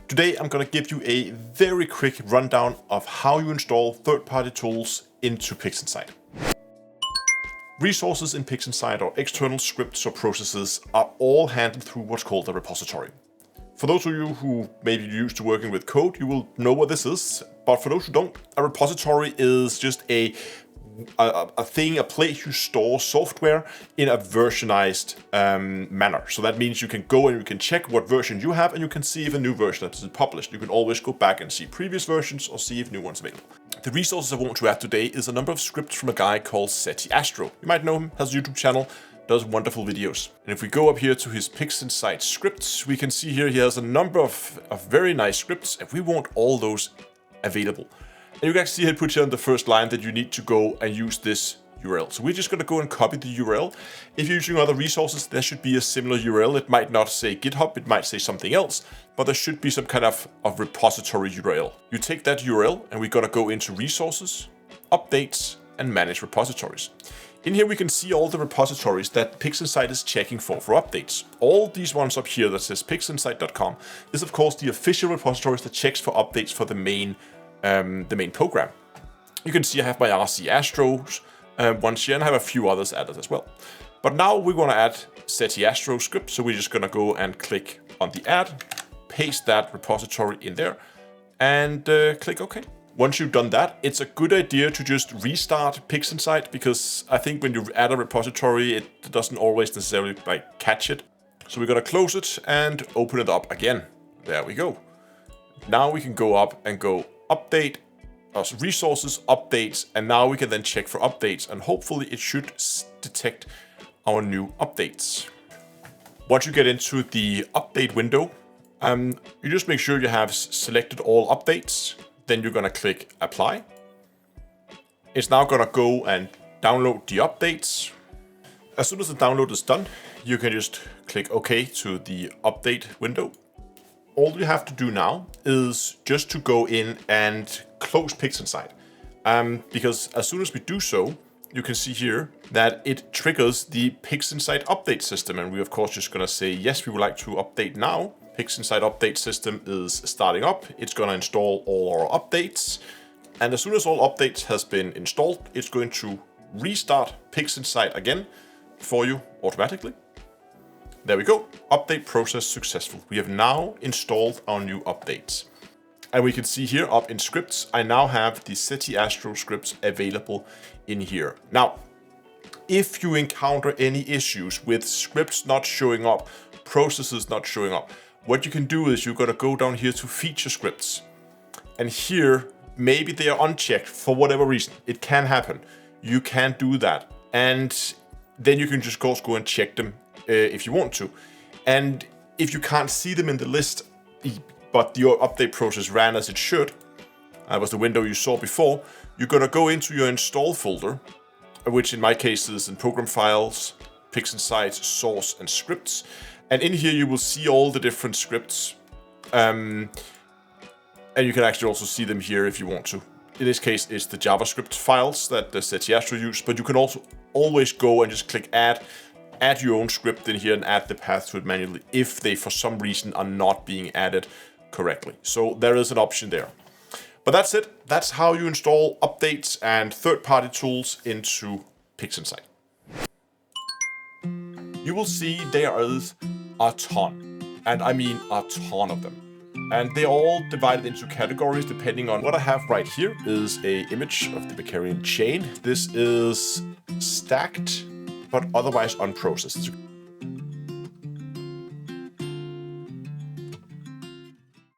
Today I'm going to give you a very quick rundown of how you install third-party tools into PixInsight. Resources in PixInsight or external scripts or processes are all handled through what's called a repository. For those of you who may be used to working with code, you will know what this is, but for those who don't, a repository is just a place you store software in a versionized manner. So that means you can go and you can check what version you have and you can see if a new version has been published. You can always go back and see previous versions or see if new ones are available. The resources I want to add today is a number of scripts from a guy called Astro. You might know him, has a YouTube channel, does wonderful videos. And if we go up here to his PixInsight scripts, we can see here he has a number of very nice scripts and we want all those available. And you can actually see he puts here on the first line that you need to go and use this URL. So we're just going to go and copy the URL. If you're using other resources, there should be a similar URL. It might not say GitHub, it might say something else, but there should be some kind of repository URL. You take that URL and we're going to go into resources, updates, and manage repositories. In here we can see all the repositories that PixInsight is checking for updates. All these ones up here that says PixInsight.com is of course the official repositories that checks for updates for the main program. You can see I have my RC Astros ones here and I have a few others added as well. But now we want to add Astro script, so we're just going to go and click on the add, paste that repository in there, and click OK. Once you've done that, it's a good idea to just restart PixInsight because I think when you add a repository, it doesn't always necessarily catch it. So we're going to close it and open it up again. There we go. Now we can go up and go update, resources, updates, and now we can then check for updates and hopefully it should detect our new updates. Once you get into the update window, you just make sure you have selected all updates. Then you're going to click apply. It's now going to go and download the updates. As soon as the download is done, you can just click OK to the update window. All you have to do now is just to go in and close PixInsight. Because as soon as we do so, you can see here that it triggers the PixInsight update system. And we're of course just going to say, yes, we would like to update now. PixInsight update system is starting up. It's going to install all our updates. And as soon as all updates has been installed, it's going to restart PixInsight again for you automatically. There we go. Update process successful. We have now installed our new updates. And we can see here up in scripts, I now have the Astro scripts available in here. Now, if you encounter any issues with scripts not showing up, processes not showing up, what you can do is you're going to go down here to feature scripts. And here, maybe they are unchecked for whatever reason. It can happen. You can do that. And then you can just go and check them if you want to. And if you can't see them in the list, but your update process ran as it should, that was the window you saw before, you're going to go into your install folder, which in my case is in program files, PixInsight, source, and scripts. And in here, you will see all the different scripts. And you can actually also see them here if you want to. In this case, it's the JavaScript files that the Astro use, but you can also always go and just click add your own script in here and add the path to it manually if they, for some reason, are not being added correctly. So there is an option there. But that's it. That's how you install updates and third-party tools into PixInsight. You will see there is a ton, and I mean a ton of them. And they're all divided into categories depending on what I have right here is an image of the Becarian chain. This is stacked, but otherwise unprocessed.